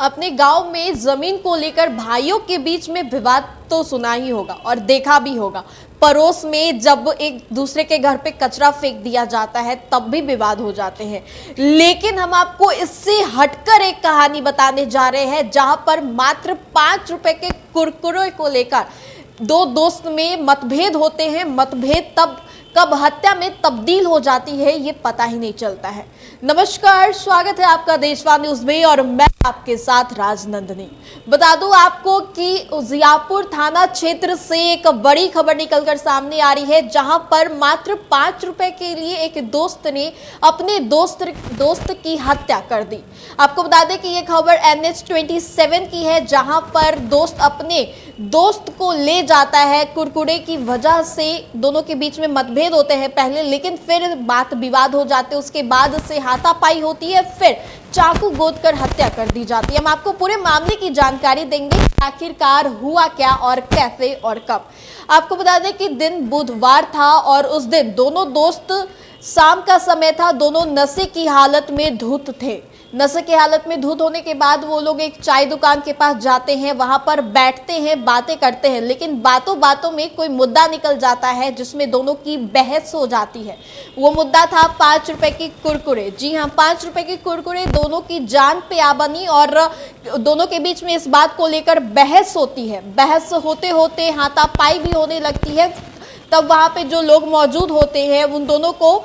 अपने गांव में जमीन को लेकर भाइयों के बीच में विवाद तो सुना ही होगा और देखा भी होगा। पड़ोस में जब एक दूसरे के घर पे कचरा फेंक दिया जाता है तब भी विवाद हो जाते हैं। लेकिन हम आपको इससे हटकर एक कहानी बताने जा रहे हैं जहां पर मात्र 5 रुपए के कुरकुरे को लेकर दो दोस्त में मतभेद होते हैं। मतभेद तब कब हत्या में तब्दील हो जाती है ये पता ही नहीं चलता है। नमस्कार, स्वागत है आपका देशवा न्यूज में और मैं आपके साथ राजनंदनी। बता दूं आपको कि उजियारपुर थाना क्षेत्र से एक बड़ी खबर निकलकर सामने आ रही है जहां पर मात्र 5 रुपए के लिए एक दोस्त ने अपने दोस्त की हत्या कर दी। आपको बता दें कि यह खबर NH 27 की है जहां पर दोस्त अपने दोस्त को ले जाता है। कुरकुरे की वजह से दोनों के बीच में मतभेद होते हैं पहले, लेकिन फिर बात विवाद हो जाते हैं। उसके बाद से हाथापाई होती है, फिर चाकू गोद कर हत्या कर दी जाती है। हम आपको पूरे मामले की जानकारी देंगे, आखिरकार हुआ क्या और कैसे और कब। आपको बता दें कि दिन बुधवार था और उस दिन दोनों दोस्त, शाम का समय था, दोनों नशे की हालत में धुत थे। नशे की हालत में धुत होने के बाद वो लोग एक चाय दुकान के पास जाते हैं, वहां पर बैठते हैं, बातें करते हैं, लेकिन बातों बातों में कोई मुद्दा निकल जाता है जिसमें दोनों की बहस हो जाती है। वो मुद्दा था 5 रुपए की कुरकुरे। जी हाँ, 5 रुपए की कुरकुरे दोनों की जान पे आ बनी और दोनों के बीच में इस बात को लेकर बहस होती है। बहस होते होते हाथापाई भी होने लगती है। तब वहां पे जो लोग मौजूद होते हैं उन दोनों को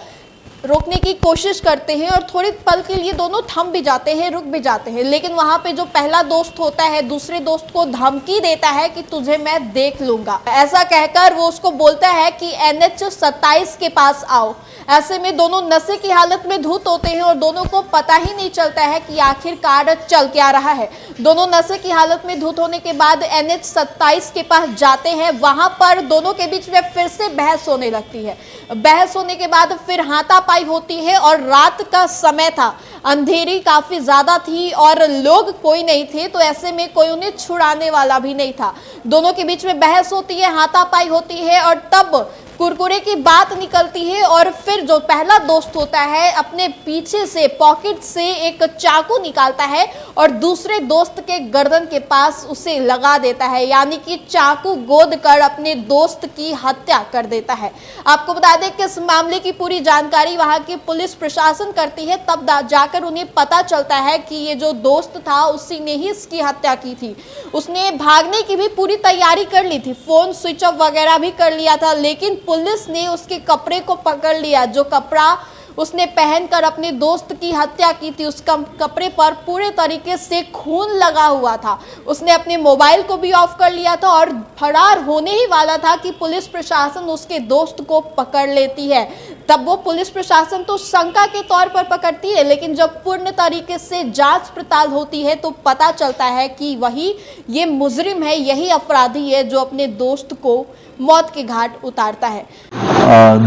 रोकने की कोशिश करते हैं और थोड़ी पल के लिए दोनों थम भी जाते हैं, रुक भी जाते हैं। लेकिन वहां पे जो पहला दोस्त होता है दूसरे दोस्त को धमकी देता है कि तुझे मैं देख लूंगा। ऐसा कहकर वो उसको बोलता है कि NH 27 के पास आओ। ऐसे में दोनों नशे की हालत में धुत होते हैं और दोनों को पता ही नहीं चलता है कि आखिरकार चल क्या रहा है। दोनों नशे की हालत में धुत होने के बाद NH 27 के पास जाते हैं। वहां पर दोनों के बीच में फिर से बहस होने लगती है। बहस होने के बाद फिर हाथापाई होती है और रात का समय था, अंधेरी काफी ज्यादा थी और लोग कोई नहीं थे, तो ऐसे में कोई उन्हें छुड़ाने वाला भी नहीं था। दोनों के बीच में बहस होती है, हाथापाई होती है और तब कुरकुरे की बात निकलती है और फिर जो पहला दोस्त होता है अपने पीछे से पॉकेट से एक चाकू निकालता है और दूसरे दोस्त के गर्दन के पास उसे लगा देता है, यानी कि चाकू गोद कर अपने दोस्त की हत्या कर देता है। आपको बता दें कि इस मामले की पूरी जानकारी वहां की पुलिस प्रशासन करती है, तब जाकर उन्हें पता चलता है कि ये जो दोस्त था उसी ने ही इसकी हत्या की थी। उसने भागने की भी पूरी तैयारी कर ली थी, फोन स्विच ऑफ वगैरह भी कर लिया था, लेकिन पुलिस ने उसके कपड़े को पकड़ लिया। जो कपड़ा उसने पहनकर अपने दोस्त की हत्या की थी उस कपड़े पर पूरे तरीके से खून लगा हुआ था। उसने अपने मोबाइल को भी ऑफ कर लिया था और फरार होने ही वाला था कि पुलिस प्रशासन उसके दोस्त को पकड़ लेती है। तब वो पुलिस प्रशासन तो शंका के तौर पर पकड़ती है, लेकिन जब पूर्ण तरीके से जांच पड़ताल होती है तो पता चलता है कि वही ये मुजरिम है, यही अपराधी है जो अपने दोस्त को मौत के घाट उतारता है।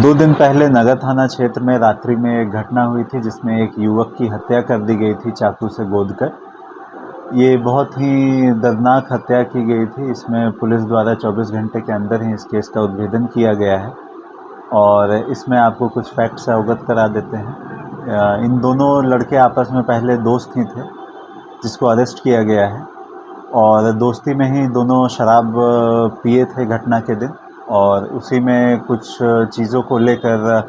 2 दिन पहले नगर थाना क्षेत्र में रात्रि में एक घटना हुई थी जिसमें एक युवक की हत्या कर दी गई थी चाकू से गोदकर। ये बहुत ही दर्दनाक हत्या की गई थी। इसमें पुलिस द्वारा 24 घंटे के अंदर ही इस केस का उद्भेदन किया गया है और इसमें आपको कुछ फैक्ट्स अवगत करा देते हैं। इन दोनों लड़के आपस में पहले दोस्त ही थे जिसको अरेस्ट किया गया है और दोस्ती में ही दोनों शराब पिए थे घटना के दिन और उसी में कुछ चीज़ों को लेकर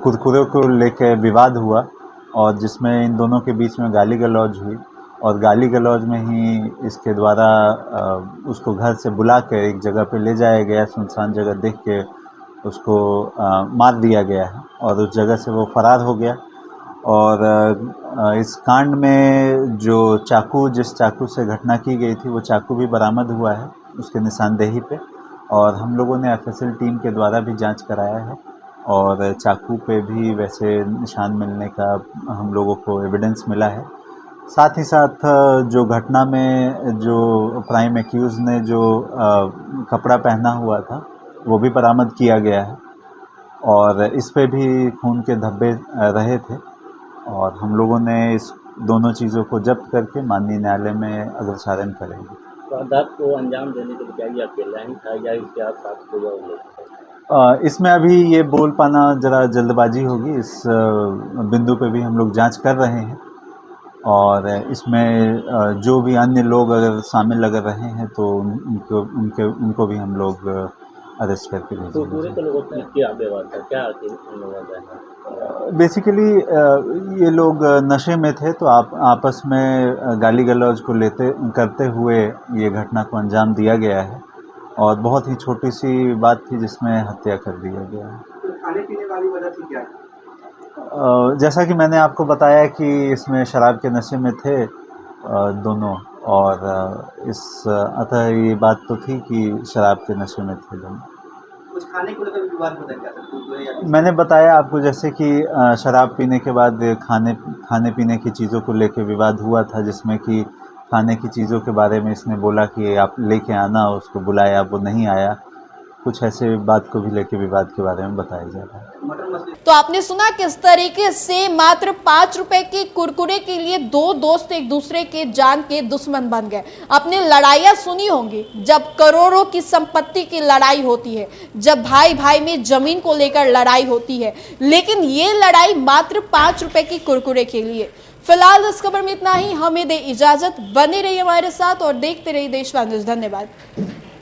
कुरकुरे को लेकर विवाद हुआ और जिसमें इन दोनों के बीच में गाली गलौज हुई और गाली गलौज में ही इसके द्वारा उसको घर से बुला के एक जगह पे ले जाया गया, सुनसान जगह देख के उसको मार दिया गया है और उस जगह से वो फरार हो गया। और इस कांड में जो जिस चाकू से घटना की गई थी वो चाकू भी बरामद हुआ है उसके निशानदेही पे और हम लोगों ने FSL टीम के द्वारा भी जांच कराया है और चाकू पे भी वैसे निशान मिलने का हम लोगों को एविडेंस मिला है। साथ ही साथ जो घटना में जो प्राइम एक्यूज़ ने जो कपड़ा पहना हुआ था वो भी बरामद किया गया है और इस पे भी खून के धब्बे रहे थे और हम लोगों ने इस दोनों चीज़ों को जब्त करके माननीय न्यायालय में अग्रसारण करेंगे। वारदात को अंजाम देने के लिए क्या ये अकेला ही था या इसके आप साथ कोई और लोग? इसमें अभी ये बोल पाना ज़रा जल्दबाजी होगी। इस बिंदु पे भी हम लोग जांच कर रहे हैं और इसमें जो भी अन्य लोग अगर शामिल अगर रहे हैं तो उनको भी हम लोग अरेस्ट करके तो पूरे भेजेंगे। के लोगों की क्या व्यवहार था, क्या आखिर उन लोगों का है? बेसिकली ये लोग नशे में थे तो आपस में गाली गलौज को करते हुए ये घटना को अंजाम दिया गया है और बहुत ही छोटी सी बात थी जिसमें हत्या कर दिया गया है। तो खाने पीने वाली वजह थी क्या? जैसा कि मैंने आपको बताया कि इसमें शराब के नशे में थे दोनों और अतः ये बात तो थी कि शराब के नशे में थे दोनों। कुछ खाने को लेकर विवाद होता है क्या सर? कुछ या मैंने बताया आपको जैसे कि शराब पीने के बाद खाने पीने की चीज़ों को लेके विवाद हुआ था जिसमें कि खाने की चीज़ों के बारे में इसने बोला कि आप लेके आना, उसको बुलाया, वो नहीं आया। कुछ ऐसे बात को भी लेके विवाद के बारे में बताया जा रहा है। मटन मछली तो आपने सुना किस तरीके से मात्र 5 रुपए के कुरकुरे के लिए दो दोस्त एक दूसरे के जान के दुश्मन बन गए। आपने लड़ाइयां सुनी होंगी जब करोड़ों की संपत्ति की लड़ाई होती है, जब भाई भाई में जमीन को लेकर लड़ाई होती है, लेकिन ये लड़ाई मात्र 5 रुपए की कुरकुरे के लिए। फिलहाल इस खबर में इतना ही, हमें दे इजाजत। बने रहिए हमारे साथ और देखते रहिए देशवान न्यूज़। धन्यवाद।